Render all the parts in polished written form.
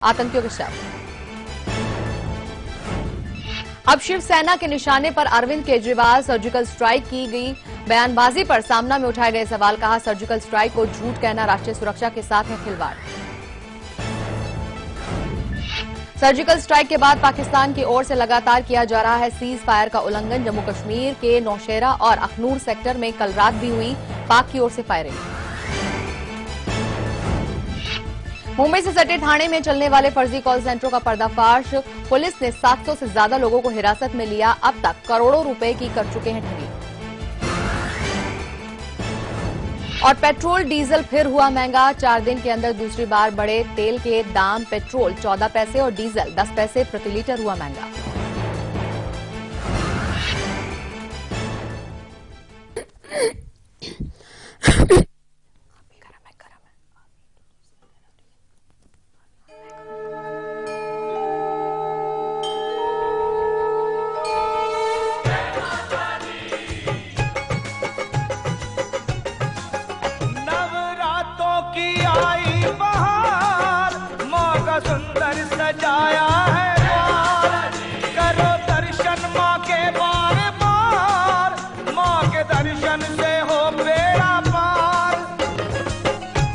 आतंकियों के शव। अब शिवसेना के निशाने पर अरविंद केजरीवाल। सर्जिकल स्ट्राइक की गई बयानबाजी पर सामना में उठाए गए सवाल। कहा, सर्जिकल स्ट्राइक को झूठ कहना राष्ट्रीय सुरक्षा के साथ है खिलवाड़। सर्जिकल स्ट्राइक के बाद पाकिस्तान की ओर से लगातार किया जा रहा है सीज फायर का उल्लंघन। जम्मू कश्मीर के नौशेरा और अखनूर सेक्टर में कल रात भी हुई पाक की ओर से फायरिंग। मुंबई से सटे थाने में चलने वाले फर्जी कॉल सेंटरों का पर्दाफाश। पुलिस ने 700 से ज्यादा लोगों को हिरासत में लिया। अब तक करोड़ों रुपए की कर चुके हैं ठगी। और पेट्रोल डीजल फिर हुआ महंगा। 4 दिन के अंदर दूसरी बार बढ़े तेल के दाम। पेट्रोल 14 पैसे और डीजल 10 पैसे प्रति लीटर हुआ महंगा। सुंदर सजाया है द्वार, करो दर्शन माँ के बार बार, माँ के दर्शन से हो बेड़ा पार।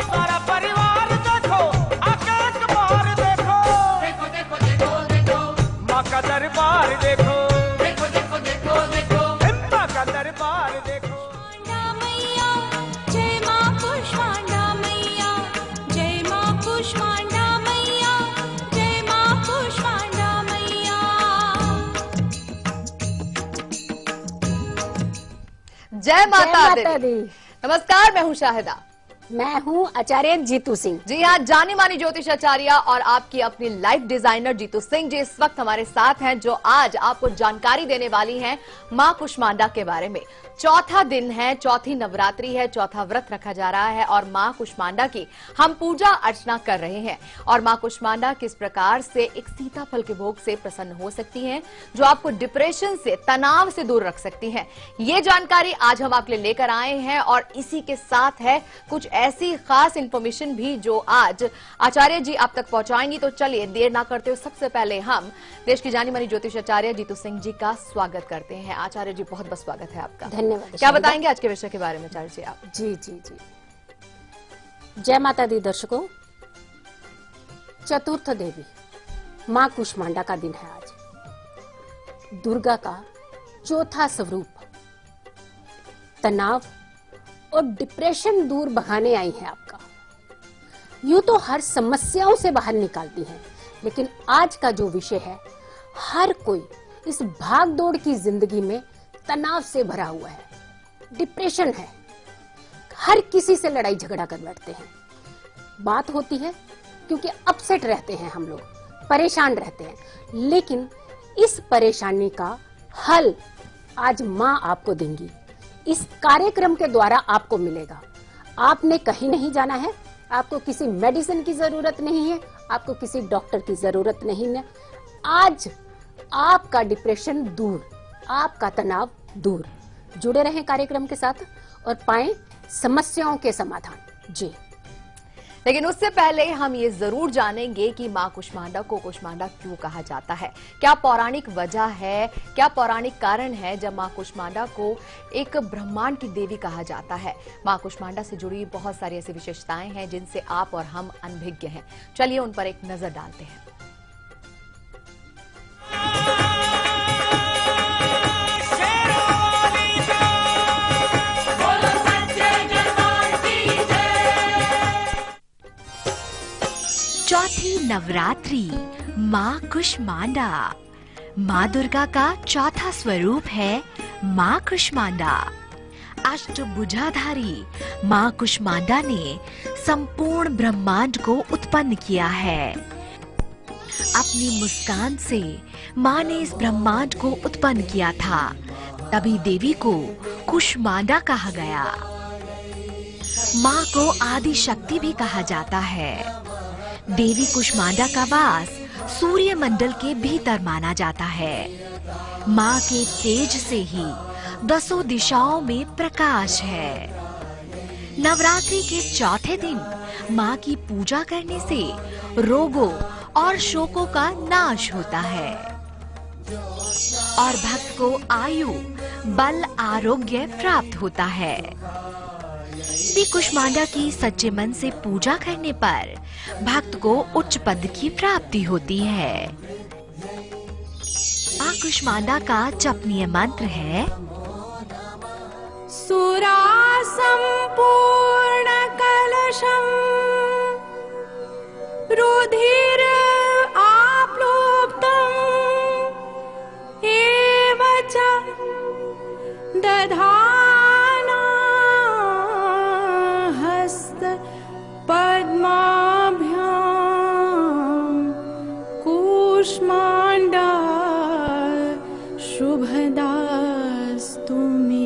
सारा परिवार देखो, आके एक बार देखो, देखो देखो देखो देखो माँ का दरबार देखो, देखो देखो देखो देखो माँ का दरबार देखो। जय माँ कुष्मांडा मैया, जय माँ कुष्मांडा जय माता दी। नमस्कार, मैं हूं शाहिदा। मैं हूं आचार्य जीतू सिंह। जी हाँ, जानी मानी ज्योतिष आचार्य और आपकी अपनी लाइफ डिजाइनर जीतू सिंह जी इस वक्त हमारे साथ हैं, जो आज आपको जानकारी देने वाली हैं मां कुष्मांडा के बारे में। चौथा दिन है, चौथी नवरात्रि है, चौथा व्रत रखा जा रहा है और मां कुष्मांडा की हम पूजा अर्चना कर रहे हैं। और मां कुष्मांडा किस प्रकार से एक सीताफल के भोग से प्रसन्न हो सकती हैं, जो आपको डिप्रेशन से, तनाव से दूर रख सकती हैं। ये जानकारी आज हम आपके लिए लेकर आए हैं और इसी के साथ है कुछ ऐसी खास इंफॉर्मेशन भी जो आज आचार्य जी आप तक पहुंचाएंगी। तो चलिए देर ना करते हुए सबसे पहले हम देश की जानी मानी ज्योतिष आचार्य जीतू सिंह जी का स्वागत करते हैं। आचार्य जी, बहुत बहुत स्वागत है आपका। धन्यवाद। क्या बताएंगे आज के विषय के बारे में आचार्य जी आप? जी जी जी, जय माता दी दर्शकों। चतुर्थ देवी मां कुष्मांडा का दिन है आज। दुर्गा का चौथा स्वरूप तनाव और डिप्रेशन दूर भगाने आई है आपका। यूं तो हर समस्याओं से बाहर निकालती है, लेकिन आज का जो विषय है, हर कोई इस भाग दौड़ की जिंदगी में तनाव से भरा हुआ है, डिप्रेशन है, हर किसी से लड़ाई झगड़ा कर बैठते हैं। बात होती है क्योंकि अपसेट रहते हैं हम लोग, परेशान रहते हैं, लेकिन इस परेशानी का हल आज मां आपको देंगी। इस कार्यक्रम के द्वारा आपको मिलेगा। आपने कहीं नहीं जाना है, आपको किसी मेडिसिन की जरूरत नहीं है, आपको किसी डॉक्टर की जरूरत नहीं है। आज आपका डिप्रेशन दूर, आपका तनाव दूर। जुड़े रहें कार्यक्रम के साथ और पाएं समस्याओं के समाधान। जी, लेकिन उससे पहले हम ये जरूर जानेंगे कि मां कुष्मांडा को कुष्मांडा क्यों कहा जाता है। क्या पौराणिक वजह है, क्या पौराणिक कारण है जब मां कुष्मांडा को एक ब्रह्मांड की देवी कहा जाता है। मां कुष्मांडा से जुड़ी बहुत सारी ऐसी विशेषताएं हैं जिनसे आप और हम अनभिज्ञ हैं। चलिए उन पर एक नजर डालते हैं। चौथी नवरात्रि मां कुष्मांडा। मां दुर्गा का चौथा स्वरूप है मां कुष्मांडा। अष्टभुजाधारी मां कुष्मांडा ने संपूर्ण ब्रह्मांड को उत्पन्न किया है। अपनी मुस्कान से मां ने इस ब्रह्मांड को उत्पन्न किया था, तभी देवी को कुष्मांडा कहा गया। मां को आदि शक्ति भी कहा जाता है। देवी कुष्मांडा का वास सूर्य मंडल के भीतर माना जाता है। मां के तेज से ही 10 दिशाओं में प्रकाश है। नवरात्रि के चौथे दिन मां की पूजा करने से रोगों और शोकों का नाश होता है और भक्त को आयु, बल, आरोग्य प्राप्त होता है। देवी कुष्मांडा की सच्चे मन से पूजा करने पर भक्त को उच्च पद की प्राप्ति होती है। मां कुष्मांडा का जपनीय मंत्र है सुरा संपूर्ण कलशम रुधिर आप्लुप्तम एव च दधाना हस्त पद्माभ्याम कूष्मांडा शुभदास्तु मे।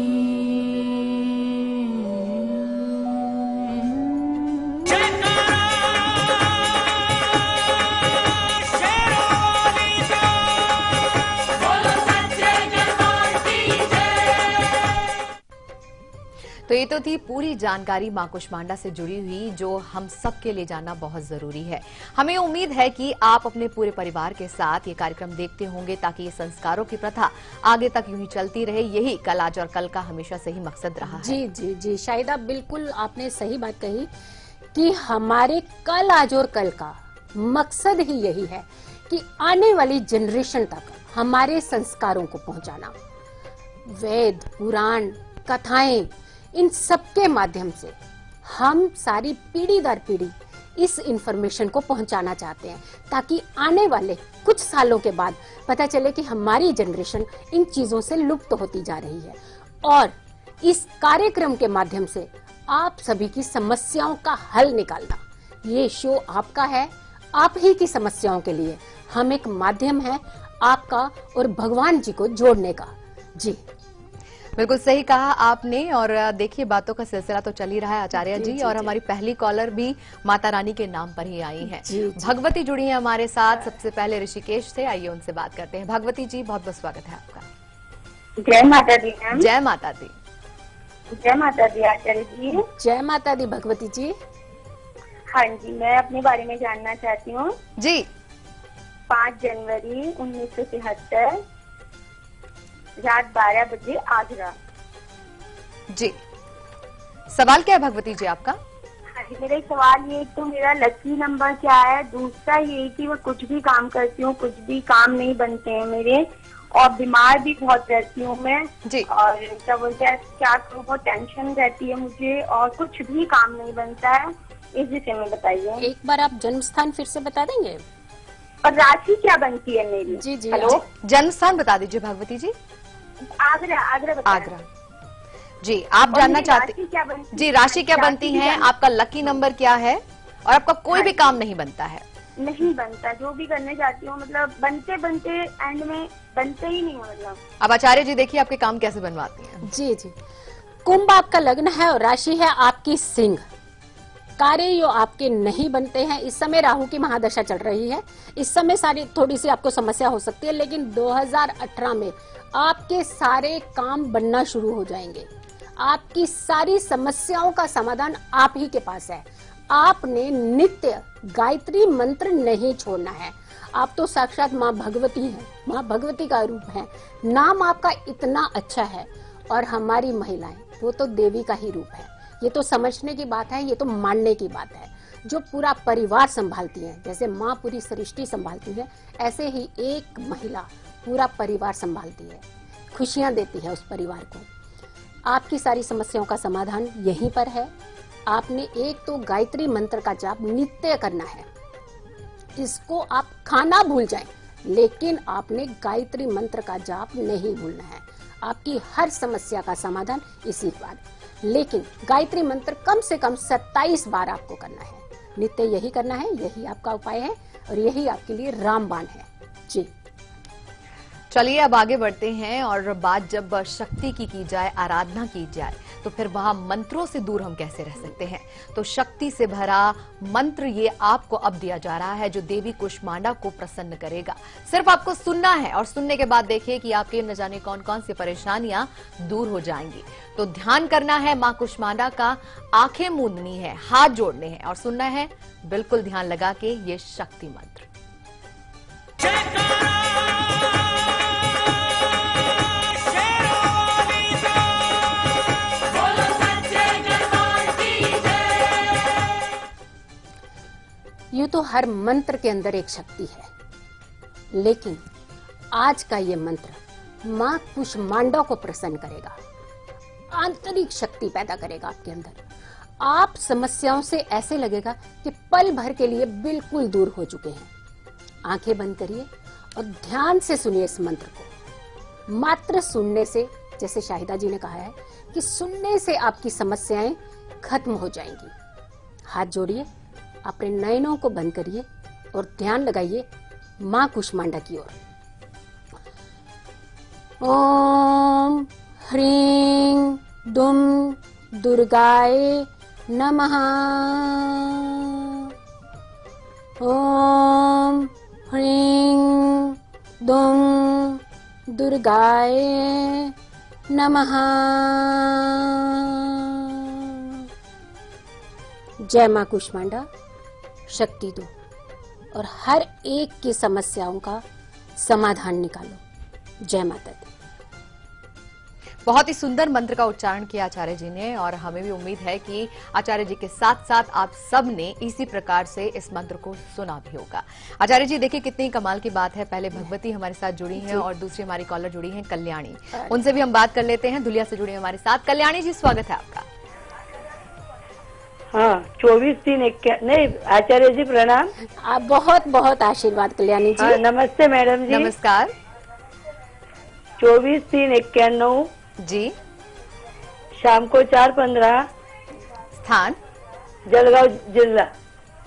तो ये तो थी पूरी जानकारी मां कुष्मांडा से जुड़ी हुई, जो हम सब के लिए जानना बहुत जरूरी है। हमें उम्मीद है कि आप अपने पूरे परिवार के साथ ये कार्यक्रम देखते होंगे, ताकि ये संस्कारों की प्रथा आगे तक यूं ही चलती रहे। यही कल, आज और कल का हमेशा से ही मकसद रहा है। जी जी जी शाहिदा, बिल्कुल आपने सही बात कही कि हमारे कल, आज और कल का मकसद ही यही है कि आने वाली जनरेशन तक हमारे संस्कारों को पहुंचाना। वेद, पुराण, कथाएं, इन सबके माध्यम से हम सारी पीढ़ी दर पीढ़ी इस इंफॉर्मेशन को पहुंचाना चाहते हैं, ताकि आने वाले कुछ सालों के बाद पता चले कि हमारी जनरेशन इन चीजों से लुप्त होती जा रही है। और इस कार्यक्रम के माध्यम से आप सभी की समस्याओं का हल निकालना, ये शो आपका है, आप ही की समस्याओं के लिए हम एक माध्यम है आपका और भगवान जी को जोड़ने का। जी बिल्कुल सही कहा आपने। और देखिए, बातों का सिलसिला तो चल ही रहा है आचार्य जी, और हमारी पहली कॉलर भी माता रानी के नाम पर ही आई है। भगवती जुड़ी है हमारे साथ सबसे पहले ऋषिकेश से। आइए उनसे बात करते हैं। भगवती जी, बहुत बहुत स्वागत है आपका। जय माता दी मैम। जय माता दी। जय माता दी आचार्य जी। जय माता दी भगवती जी। हाँ जी, मैं अपने बारे में जानना चाहती हूँ जी। 5 जनवरी 1973 रात 12 बजे आगरा। जी, सवाल क्या है भगवती जी आपका? हाँ जी, मेरा एक सवाल ये, तो मेरा लकी नंबर क्या है, दूसरा ये कि मैं कुछ भी काम करती हूँ, कुछ भी काम नहीं बनते हैं मेरे, और बीमार भी बहुत रहती हूँ मैं जी। और क्या बोलते हैं, क्या करूँ, बहुत टेंशन रहती है मुझे और कुछ भी काम नहीं बनता है। इस विषय में बताइए। एक बार आप जन्म स्थान फिर से बता देंगे? और राशि क्या बनती है मेरी? जी जी। हेलो, जन्म स्थान बता दीजिए भगवती जी। आगरा। आगरा बताएं। आगरा। जी, आप जानना चाहते क्या बनती जी, राशि क्या बनती है, आपका लकी नंबर क्या है, और आपका कोई भी काम नहीं बनता है? नहीं बनता, जो भी करने जाती हूँ मतलब बनते बनते एंड में बनते ही नहीं है मतलब। अब आचार्य जी देखिए आपके काम कैसे बनवाती हैं। जी जी। कुंभ आपका लग्न है और राशि है आपकी सिंह। कार्य यो आपके नहीं बनते हैं। इस समय राहु की महादशा चल रही है, इस समय सारी थोड़ी सी आपको समस्या हो सकती है, लेकिन 2018 में आपके सारे काम बनना शुरू हो जाएंगे। आपकी सारी समस्याओं का समाधान आप ही के पास है। आपने नित्य गायत्री मंत्र नहीं छोड़ना है। आप तो साक्षात माँ भगवती हैं, माँ भगवती का रूप है। नाम आपका इतना अच्छा है, और हमारी महिलाएं वो तो देवी का ही रूप है। ये तो समझने की बात है, ये तो मानने की बात है। जो पूरा परिवार संभालती है, जैसे माँ पूरी सृष्टि संभालती है, ऐसे ही एक महिला पूरा परिवार संभालती है, खुशियां देती है उस परिवार को। आपकी सारी समस्याओं का समाधान यहीं पर है। आपने एक तो गायत्री मंत्र का जाप नित्य करना है। इसको आप खाना भूल जाएं, लेकिन आपने गायत्री मंत्र का जाप नहीं भूलना है। आपकी हर समस्या का समाधान इसी बार। लेकिन गायत्री मंत्र कम से कम 27 बार आपको करना है। नित्य यही करना है, यही आपका उपाय है, और यही आपके लिए रामबाण है। जी चलिए अब आगे बढ़ते हैं, और बात जब शक्ति की जाए, आराधना की जाए, तो फिर वहां मंत्रों से दूर हम कैसे रह सकते हैं। तो शक्ति से भरा मंत्र ये आपको अब दिया जा रहा है, जो देवी कुष्मांडा को प्रसन्न करेगा। सिर्फ आपको सुनना है, और सुनने के बाद देखिए कि आपके न जाने कौन कौन सी परेशानियां दूर हो जाएंगी। तो ध्यान करना है मां कुष्मांडा का, आंखें मूंदनी है, हाथ जोड़ने हैं और सुनना है बिल्कुल ध्यान लगा के ये शक्ति मंत्र। यूं तो हर मंत्र के अंदर एक शक्ति है, लेकिन आज का ये मंत्र मां कुष्मांडा को प्रसन्न करेगा, आंतरिक शक्ति पैदा करेगा आपके अंदर। आप समस्याओं से ऐसे लगेगा कि पल भर के लिए बिल्कुल दूर हो चुके हैं। आंखें बंद करिए और ध्यान से सुनिए इस मंत्र को। मात्र सुनने से, जैसे शाहिदा जी ने कहा है कि सुनने से आपकी समस्याएं खत्म हो जाएंगी। हाथ जोड़िए, अपने नयनों को बंद करिए और ध्यान लगाइए मां कुष्मांडा की ओर। ओम ह्रीं दुम दुर्गाए नमः। ओम ह्रीं दुम दुर्गाए नमः। जय मां कुष्मांडा, शक्ति दो और हर एक की समस्याओं का समाधान निकालो। जय माता दी। बहुत ही सुंदर मंत्र का उच्चारण किया आचार्य जी ने, और हमें भी उम्मीद है कि आचार्य जी के साथ साथ आप सब ने इसी प्रकार से इस मंत्र को सुना भी होगा। आचार्य जी देखिए कितनी कमाल की बात है, पहले भगवती हमारे साथ जुड़ी हैं और दूसरी हमारी कॉलर जुड़ी हैं कल्याणी। उनसे भी हम बात कर लेते हैं। धुलिया से जुड़ी हमारे साथ कल्याणी जी, स्वागत है आपका। हाँ, 24-3-21 नहीं, आचार्य जी प्रणाम। आप बहुत बहुत आशीर्वाद कल्याणी जी। हाँ, नमस्ते मैडम जी। नमस्कार 24-3-91 जी। शाम को 4:15, स्थान जलगांव जिला।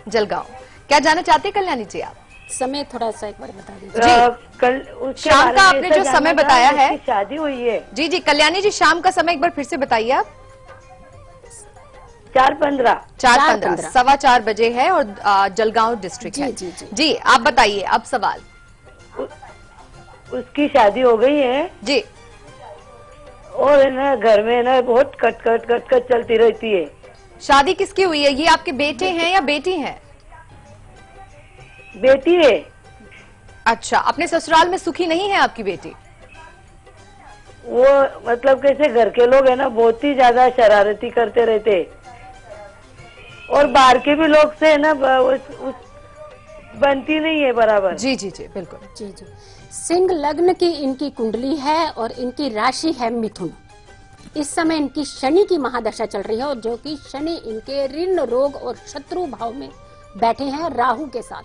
जलगांव। क्या जानना चाहते हैं कल्याणी जी आप? समय थोड़ा सा एक बार बता दीजिए। कल उसके शाम बारे का में आपने ऐसा जो जानना समय था, बताया है। उसकी शादी हुई है। जी जी कल्याणी जी, शाम का समय एक बार फिर से बताइए आप। 4:15। 4:15, 4:15 बजे है और जलगांव डिस्ट्रिक्ट है। जी, जी। जी आप बताइए अब सवाल। उसकी शादी हो गई है जी। और है ना घर में ना बहुत कट चलती रहती है। शादी किसकी हुई है? ये आपके बेटे हैं या बेटी हैं? बेटी है। अच्छा, अपने ससुराल में सुखी नहीं है आपकी बेटी? वो मतलब कैसे घर के लोग है ना बहुत ही ज्यादा शरारती करते रहते, और बाहर के भी लोग से है ना बनती नहीं है बराबर। जी जी जी बिल्कुल। जी जी। सिंह लग्न की इनकी कुंडली है और इनकी राशि है मिथुन। इस समय इनकी शनि की महादशा चल रही है, और जो कि शनि इनके ऋण रोग और शत्रु भाव में बैठे हैं राहु के साथ,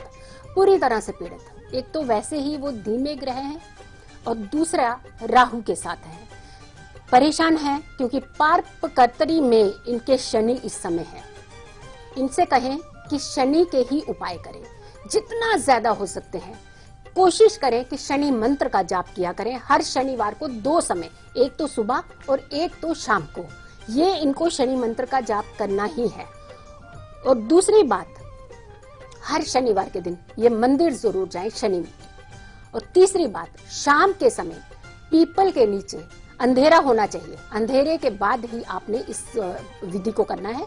पूरी तरह से पीड़ित। एक तो वैसे ही वो धीमे ग्रह हैं और दूसरा राहु के साथ है। परेशान है क्योंकि पार्प कर्तरी में इनके शनि इस समय है। इनसे कहें कि शनि के ही उपाय करें, जितना ज्यादा हो सकते हैं कोशिश करें कि शनि मंत्र का जाप किया करें हर शनिवार को 2 समय, एक तो सुबह और एक तो शाम को। ये इनको शनि मंत्र का जाप करना ही है। और दूसरी बात, हर शनिवार के दिन ये मंदिर जरूर जाएं शनि में। और तीसरी बात, शाम के समय पीपल के नीचे अंधेरा होना चाहिए, अंधेरे के बाद ही आपने इस विधि को करना है।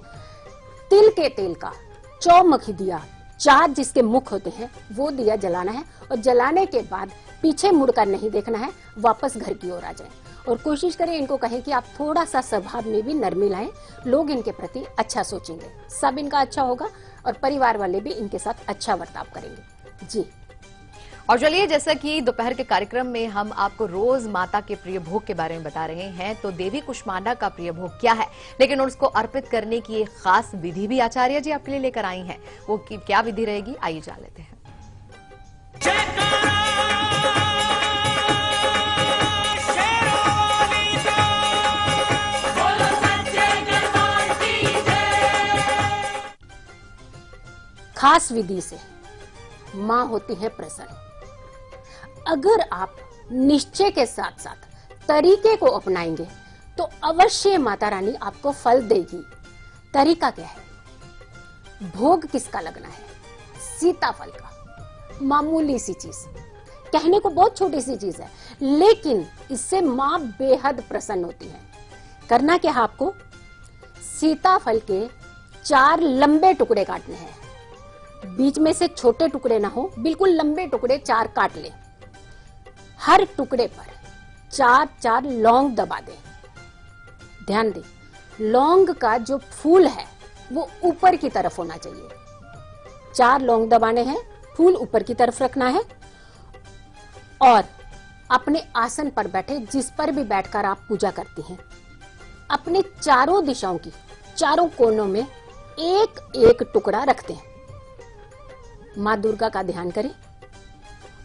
तिल के तेल का चौमुखी दिया, 4 जिसके मुख होते हैं वो दिया जलाना है, और जलाने के बाद पीछे मुड़कर नहीं देखना है, वापस घर की ओर आ जाएं। और कोशिश करें, इनको कहें कि आप थोड़ा सा स्वभाव में भी नरमी लाएं, लोग इनके प्रति अच्छा सोचेंगे, सब इनका अच्छा होगा और परिवार वाले भी इनके साथ अच्छा बर्ताव करेंगे। जी। और चलिए, जैसा कि दोपहर के कार्यक्रम में हम आपको रोज माता के प्रिय भोग के बारे में बता रहे हैं, तो देवी कुष्मांडा का प्रिय भोग क्या है, लेकिन उसको अर्पित करने की एक खास विधि भी आचार्य जी आपके लिए लेकर आई हैं। वो क्या विधि रहेगी, आइए जान लेते हैं। खास विधि से मां होती है प्रसन्न। अगर आप निश्चय के साथ साथ तरीके को अपनाएंगे तो अवश्य माता रानी आपको फल देगी। तरीका क्या है? भोग किसका लगना है? सीताफल का। मामूली सी चीज, कहने को बहुत छोटी सी चीज है, लेकिन इससे मां बेहद प्रसन्न होती है। करना क्या है आपको? सीताफल के 4 लंबे टुकड़े काटने हैं, बीच में से छोटे टुकड़े ना हो, बिल्कुल लंबे टुकड़े 4 काट ले। हर टुकड़े पर 4-4 लौंग दबा दें। ध्यान दें, लौंग का जो फूल है वो ऊपर की तरफ होना चाहिए। 4 लौंग दबाने हैं, फूल ऊपर की तरफ रखना है और अपने आसन पर बैठे, जिस पर भी बैठकर आप पूजा करती हैं, अपने चारों दिशाओं की, चारों कोनों में एक एक टुकड़ा रखते हैं। मां दुर्गा का ध्यान करें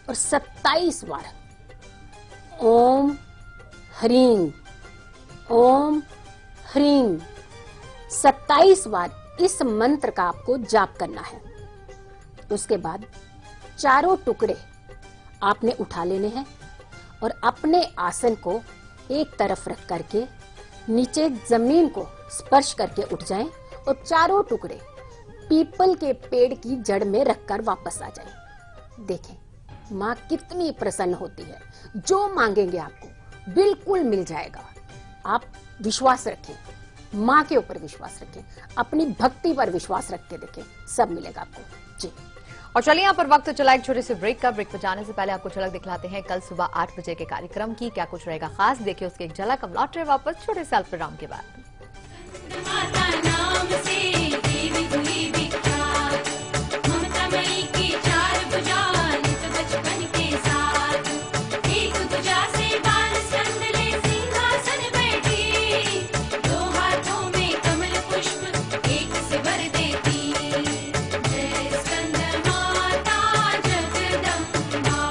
और 27 बार ओम ह्रीं, ओम ह्रीं 27 बार इस मंत्र का आपको जाप करना है। उसके बाद चारों टुकड़े आपने उठा लेने हैं और अपने आसन को एक तरफ रख करके नीचे जमीन को स्पर्श करके उठ जाएं और चारों टुकड़े पीपल के पेड़ की जड़ में रखकर वापस आ जाएं। देखें माँ कितनी प्रसन्न होती है, जो मांगेंगे आपको बिल्कुल मिल जाएगा। आप विश्वास रखें, माँ के ऊपर विश्वास रखें, अपनी भक्ति पर विश्वास रख के देखें, सब मिलेगा आपको जी। और चलिए यहाँ पर वक्त चला एक छोटे से ब्रेक का। ब्रेक पर जाने से पहले आपको झलक दिखलाते हैं कल सुबह 8 बजे के कार्यक्रम की। क्या कुछ रहेगा खास, देखिए उसकी एक झलक। हम लौट रहे वापस छोटे से अल्पविराम के बाद। माता नाम से देवी हुई विख्यात, ममतामयी की 4 भुजाएं तो बचपन के साथ, एक भुजा से बाल स्कंद ले सिंहासन बैठी, 2 हाथों में कमल पुष्प एक से वर देती, जय स्कंद माता जगदम्बा।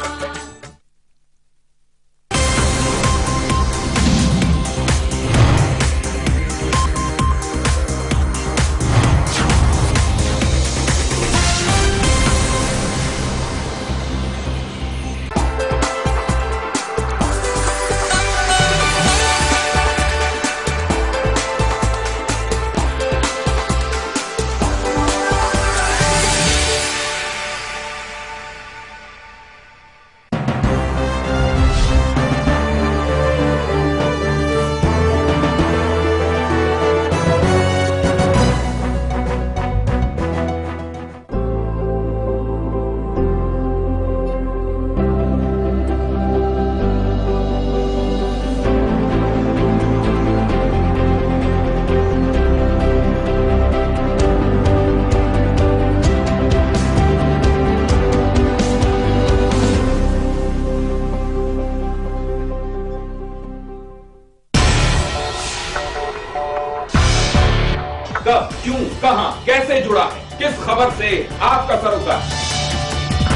कब, क्यों, कहां, कैसे जुड़ा है, किस खबर से आपका सरोकार।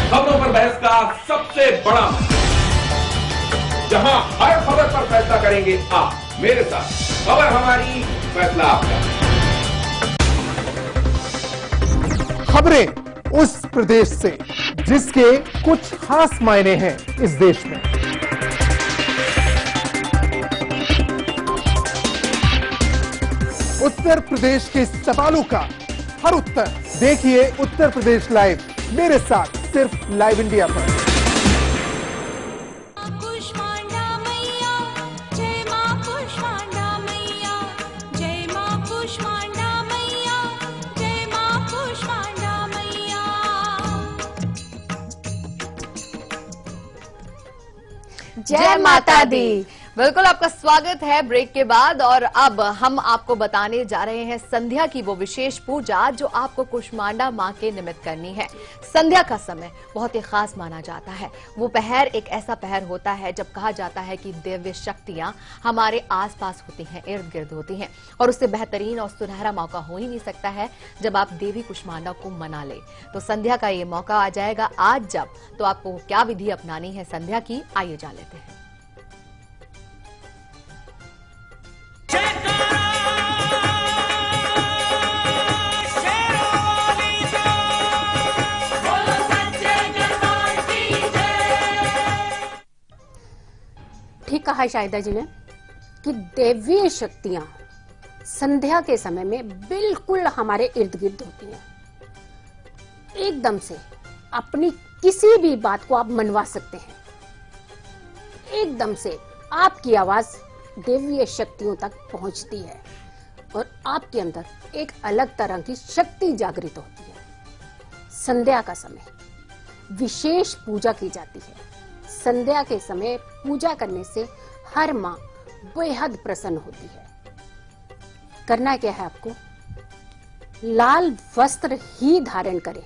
खबरों पर बहस का सबसे बड़ा मंच, जहां हर खबर पर फैसला करेंगे आप मेरे साथ। खबर हमारी, फैसला आपका। खबरें उस प्रदेश से जिसके कुछ खास मायने हैं इस देश में। उत्तर प्रदेश के सवालों का हर उत्तर देखिए उत्तर प्रदेश लाइव, मेरे साथ सिर्फ लाइव इंडिया पर। कुष्मांडा मैया, जय मां कुष्मांडा मैया, जय मां कुष्मांडा मैया, जय मां कुष्मांडा मैया। जय माता दी। बिल्कुल आपका स्वागत है ब्रेक के बाद। और अब हम आपको बताने जा रहे हैं संध्या की वो विशेष पूजा जो आपको कुष्मांडा मां के निमित्त करनी है। संध्या का समय बहुत ही खास माना जाता है। वो पहर एक ऐसा पहर होता है जब कहा जाता है कि दिव्य शक्तियां हमारे आसपास होती हैं, इर्द गिर्द होती हैं, और उससे बेहतरीन और सुनहरा मौका हो ही नहीं सकता है जब आप देवी कुष्मांडा को मना ले। तो संध्या का ये मौका आ जाएगा आज जब, तो आपको क्या विधि अपनानी है संध्या की, आइए जान लेते हैं। ठीक कहा शाहिदा जी ने कि दैवीय शक्तियां संध्या के समय में बिल्कुल हमारे इर्द गिर्द होती हैं। एकदम से अपनी किसी भी बात को आप मनवा सकते हैं। एकदम से आपकी आवाज दैवीय शक्तियों तक पहुंचती है और आपके अंदर एक अलग तरह की शक्ति जागृत होती है। संध्या का समय विशेष पूजा की जाती है। संध्या के समय पूजा करने से हर मां बेहद प्रसन्न होती है। करना क्या है आपको, लाल वस्त्र ही धारण करें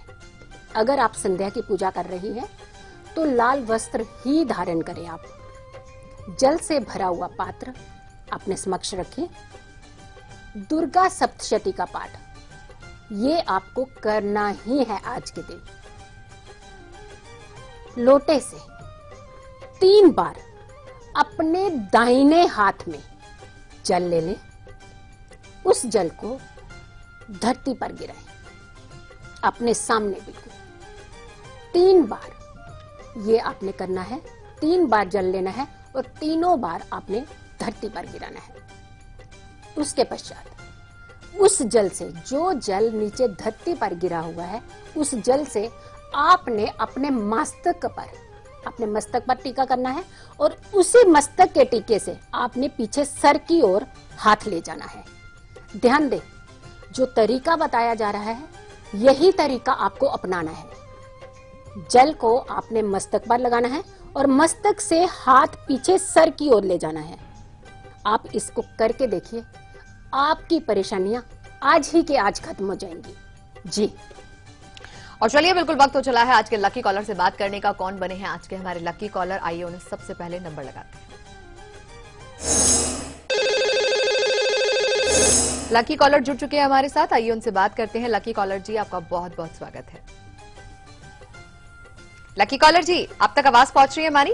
अगर आप संध्या की पूजा कर रही हैं तो लाल वस्त्र ही धारण करें। आप जल से भरा हुआ पात्र अपने समक्ष रखें। दुर्गा सप्तशती का पाठ ये आपको करना ही है आज के दिन। लोटे से 3 बार अपने दाहिने हाथ में जल ले लें। उस जल को धरती पर गिराएं, अपने सामने बिल्कुल 3 बार ये आपने करना है। 3 बार जल लेना है और तीनों बार आपने धरती पर गिराना है। उसके पश्चात उस जल से, जो जल नीचे धरती पर गिरा हुआ है, उस जल से आपने अपने मस्तक पर टीका करना है और उसी मस्तक के टीके से आपने पीछे सर की ओर हाथ ले जाना है। ध्यान दें, जो तरीका बताया जा रहा है यही तरीका आपको अपनाना है। जल को आपने मस्तक पर लगाना है और मस्तक से हाथ पीछे सर की ओर ले जाना है। आप इसको करके देखिए, आपकी परेशानियां आज ही के आज खत्म हो जाएंगी। जी। और चलिए, बिल्कुल वक्त हो चला है आज के लकी कॉलर से बात करने का। कौन बने हैं आज के हमारे लकी कॉलर, आइए उन्हें सबसे पहले नंबर लगाते हैं। लकी कॉलर जुड़ चुके हैं हमारे साथ, आइए उनसे बात करते हैं। लकी कॉलर जी, आपका बहुत बहुत स्वागत है। लकी कॉलर जी, आप तक आवाज पहुंच रही है हमारी?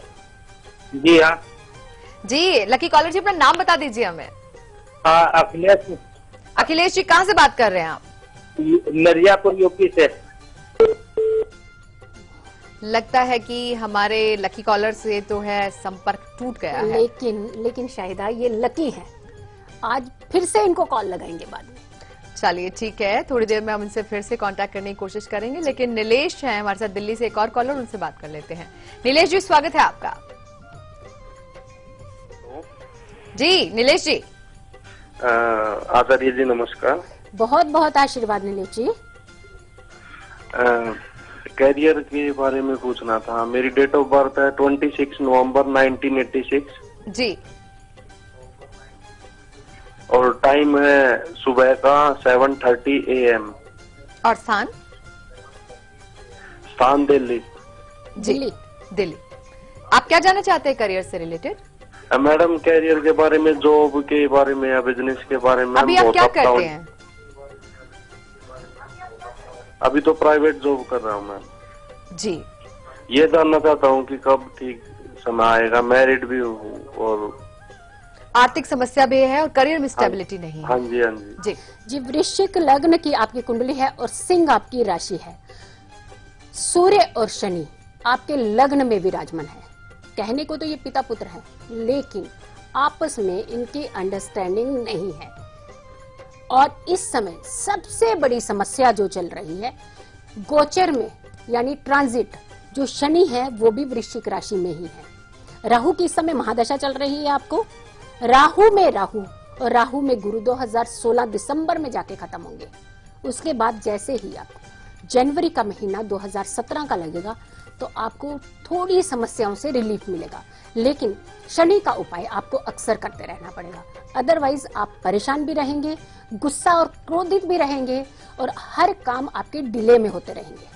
जी हाँ जी। लकी कॉलर जी, अपना नाम बता दीजिए हमें। हाँ, अखिलेश। अखिलेश जी, कहां से बात कर रहे हैं आप? मिर्जापुर यूपी से। लगता है कि हमारे लकी कॉलर से तो है संपर्क टूट गया है। लेकिन शाहिदा, ये लकी है, आज फिर से इनको कॉल लगाएंगे बाद में। चलिए ठीक है, थोड़ी देर में हम इनसे फिर से कांटेक्ट करने की कोशिश करेंगे। लेकिन नीलेश हैं हमारे साथ दिल्ली से, एक और कॉलर, उनसे बात कर लेते हैं। नीलेश जी, स्वागत है आपका। जी नीलेश जी। आचार्य जी नमस्कार। बहुत बहुत आशीर्वाद नीलेश जी। कैरियर के बारे में पूछना था। मेरी डेट ऑफ बर्थ है 26 नवंबर 1986 जी, और टाइम है सुबह का 7:30 AM। और स्थान? स्थान दिल्ली। दिल्ली। दिल्ली। आप क्या जानना चाहते हैं करियर से रिलेटेड? मैडम, कैरियर के बारे में, जॉब के बारे में या बिजनेस के बारे में। अभी आप क्या करते हैं? अभी तो प्राइवेट जॉब कर रहा हूँ मैम जी। ये जानना चाहता हूँ कि कब ठीक समय आएगा। मैरिड भी हूँ और आर्थिक समस्या भी है और करियर में स्टेबिलिटी नहीं है। हाँ जी, हाँ जी जी। जी, वृश्चिक लग्न की आपकी कुंडली है और सिंह आपकी राशि है। सूर्य और शनि आपके लग्न में विराजमान है। कहने को तो ये पिता पुत्र है, लेकिन आपस में इनकी अंडरस्टैंडिंग नहीं है। और इस समय सबसे बड़ी समस्या जो चल रही है, गोचर में यानी ट्रांजिट, जो शनि है वो भी वृश्चिक राशि में ही है। राहु की इस समय महादशा चल रही है आपको। राहु में राहु और राहु में गुरु 2016 दिसंबर में जाके खत्म होंगे। उसके बाद जैसे ही आपको जनवरी का महीना 2017 का लगेगा तो आपको थोड़ी समस्याओं से रिलीफ मिलेगा। लेकिन शनि का उपाय आपको अक्सर करते रहना पड़ेगा, अदरवाइज आप परेशान भी रहेंगे, गुस्सा और क्रोधित भी रहेंगे और हर काम आपके डिले में होते रहेंगे।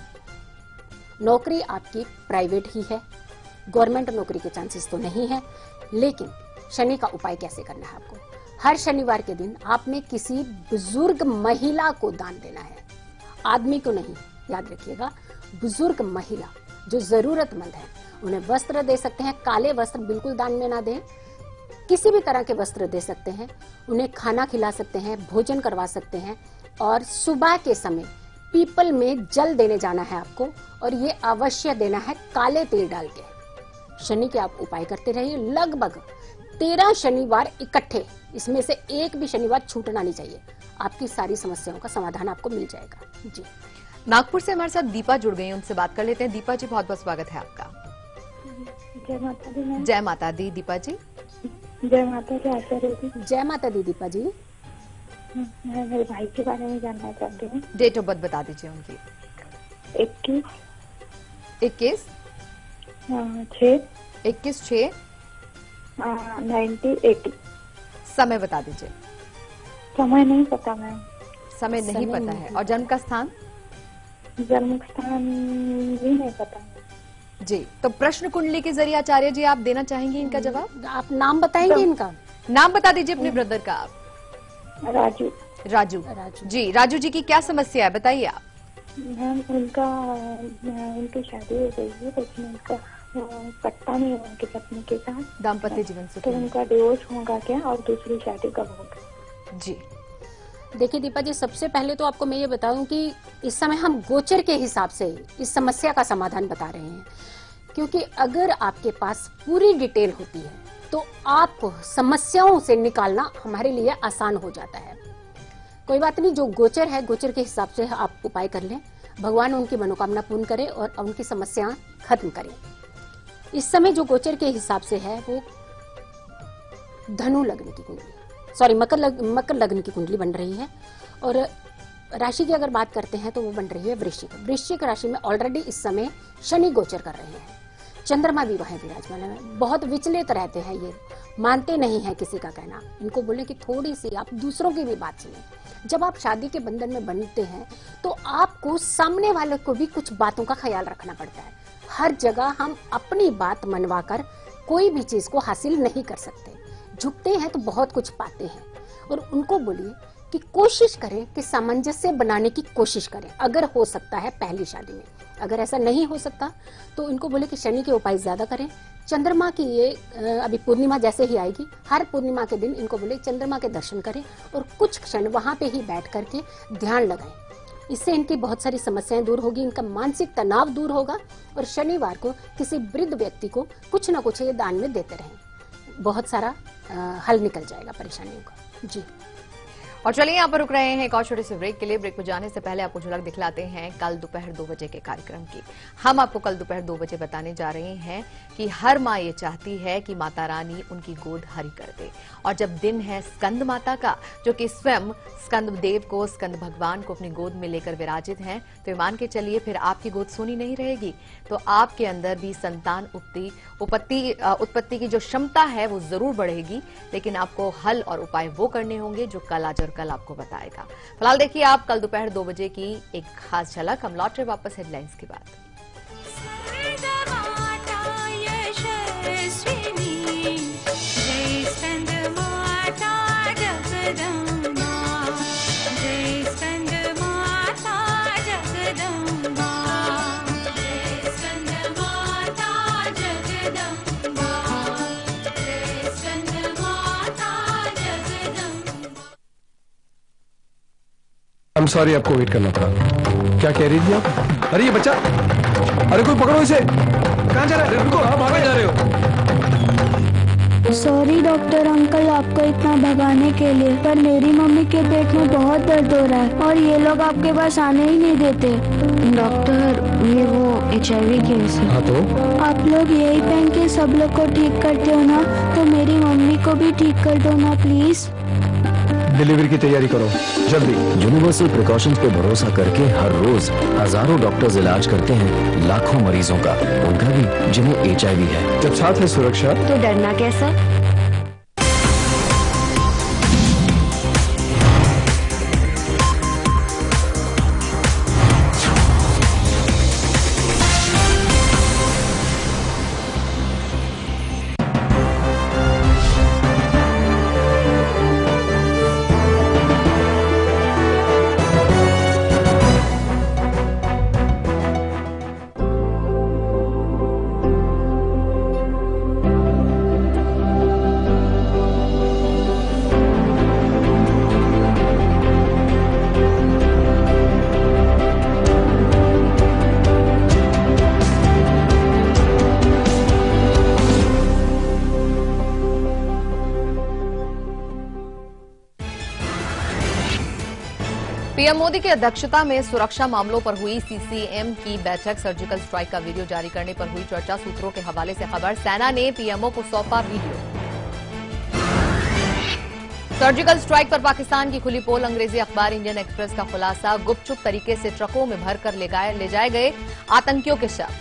नौकरी आपकी प्राइवेट ही है, गवर्नमेंट नौकरी के चांसेस तो नहीं है। लेकिन शनि का उपाय कैसे करना है आपको? हर शनिवार के दिन आपने किसी बुजुर्ग महिला को दान देना है, आदमी को नहीं, याद रखिएगा। बुजुर्ग महिला जो जरूरतमंद है उन्हें वस्त्र दे सकते हैं। काले वस्त्र बिल्कुल दान में ना दें, किसी भी तरह के वस्त्र दे सकते हैं। उन्हें खाना खिला सकते हैं, भोजन करवा सकते हैं। और सुबह के समय पीपल में जल देने जाना है आपको, और ये अवश्य देना है काले तिल डाल के। शनि के आप उपाय करते रहिए, लगभग 13 शनिवार इकट्ठे, इसमें से एक भी शनिवार छूटना नहीं चाहिए। आपकी सारी समस्याओं का समाधान आपको मिल जाएगा। जी। नागपुर से हमारे साथ दीपा जुड़ गई हैं, उनसे बात कर लेते हैं। दीपा जी, बहुत बहुत स्वागत है आपका। जय माता दी मैम। जय माता दी दीपा जी। जय माता दी आचार्य जी। जय माता दी दीपा जी। मैं मेरे भाई के बारे में जानना चाहती हूँ। डेट ऑफ बर्थ बता दीजिए उनकी। 21 6 1980। समय बता दीजिए। समय नहीं पता मैम। समय नहीं पता है। और जन्म का स्थान? जन्म स्थान भी नहीं पता। जी, तो प्रश्न कुंडली के जरिए आचार्य जी आप देना चाहेंगे इनका जवाब? आप नाम बताएंगे इनका? नाम बता दीजिए अपने ब्रदर का आप। राजू। राजू जी, राजू जी की क्या समस्या है बताइए आप। मैम उनकी शादी हो गई है, लेकिन उनका पट्टा नहीं हुआ उनके पत्नी के साथ, दाम्पत्य जीवन से तो उनका डिवोर्स होगा क्या और दूसरी शादी कब होगी? जी देखिए दीपा जी, सबसे पहले तो आपको मैं ये बताऊं कि इस समय हम गोचर के हिसाब से इस समस्या का समाधान बता रहे हैं, क्योंकि अगर आपके पास पूरी डिटेल होती है तो आपको समस्याओं से निकालना हमारे लिए आसान हो जाता है। कोई बात नहीं, जो गोचर है गोचर के हिसाब से आप उपाय कर लें, भगवान उनकी मनोकामना पूर्ण करे और उनकी समस्या खत्म करे। इस समय जो गोचर के हिसाब से है वो धनु लग्न की कुंडली, सॉरी मकर लग्न की कुंडली बन रही है, और राशि की अगर बात करते हैं तो वो बन रही है वृश्चिक राशि में ऑलरेडी इस समय शनि गोचर कर रहे हैं, चंद्रमा भी वहां विराजमान है। बहुत विचलित रहते हैं, ये मानते नहीं है किसी का कहना। इनको बोले कि थोड़ी सी आप दूसरों की भी बात सुने। जब आप शादी के बंधन में बनते हैं तो आपको सामने वाले को भी कुछ बातों का ख्याल रखना पड़ता है। हर जगह हम अपनी बात मनवाकर कोई भी चीज को हासिल नहीं कर सकते। झुकते हैं तो बहुत कुछ पाते हैं, और उनको बोलिए कि कोशिश करें कि सामंजस्य बनाने की कोशिश करें, अगर हो सकता है पहली शादी में। अगर ऐसा नहीं हो सकता तो इनको बोले कि शनि के उपाय ज्यादा करें। चंद्रमा की ये अभी पूर्णिमा जैसे ही आएगी, हर पूर्णिमा के दिन इनको बोले चंद्रमा के दर्शन करें और कुछ क्षण वहां पे ही बैठ करके ध्यान लगाएं। इससे इनकी बहुत सारी समस्याएं दूर होगी, इनका मानसिक तनाव दूर होगा, और शनिवार को किसी वृद्ध व्यक्ति को कुछ ना कुछ ये दान में देते रहें, बहुत सारा हल निकल जाएगा परेशानियों का। जी, और चलिए यहाँ पर रुक रहे हैं एक और छोटे से ब्रेक के लिए। ब्रेक में जाने से पहले आपको झलक दिखलाते हैं कल दोपहर 2 बजे के कार्यक्रम की। हम आपको कल दोपहर 2 बजे बताने जा रहे हैं कि हर माँ ये चाहती है कि माता रानी उनकी गोद हरी कर दे, और जब दिन है स्कंद माता का, जो कि स्वयं स्कंद देव को, स्कंद भगवान को अपनी गोद में लेकर विराजित हैं, तो मान के चलिए फिर आपकी गोद सोनी नहीं रहेगी, तो आपके अंदर भी संतान उत्पत्ति की जो क्षमता है वो जरूर बढ़ेगी। लेकिन आपको हल और उपाय वो करने होंगे जो कल आज और कल आपको बताएगा। फिलहाल देखिए आप कल दोपहर 2 बजे की एक खास झलक। हम लौट रहे वापस हेडलाइंस के बाद। I'm sorry आपको वेट करना पड़ा। क्या कह रही थी आप? अरे ये बच्चा, अरे कोई पकड़ो इसे। कहाँ जा रहा है? रुको, आप आगे जा रहे हो। सॉरी डॉक्टर अंकल आपको इतना भगाने के लिए, पर मेरी मम्मी के पेट में बहुत दर्द हो रहा है और ये लोग आपके पास आने ही नहीं देते। डॉक्टर ये वो HIV केस है। हाँ तो? आप लोग यही पहन के सब लोग को ठीक करते हो ना, तो मेरी मम्मी को भी ठीक कर दो ना प्लीज। डिलीवरी की तैयारी करो जल्दी। यूनिवर्सल प्रिकॉशंस पे भरोसा करके हर रोज हजारों डॉक्टर्स इलाज करते हैं लाखों मरीजों का, उनका भी जिन्हें HIV है। जब साथ है सुरक्षा तो डरना कैसा? पीएम मोदी की अध्यक्षता में सुरक्षा मामलों पर हुई सीसीएम की बैठक, सर्जिकल स्ट्राइक का वीडियो जारी करने पर हुई चर्चा। सूत्रों के हवाले से खबर, सेना ने पीएमओ को सौंपा वीडियो। सर्जिकल स्ट्राइक पर पाकिस्तान की खुली पोल, अंग्रेजी अखबार इंडियन एक्सप्रेस का खुलासा, गुपचुप तरीके से ट्रकों में भरकर ले जाए गए आतंकियों के शव।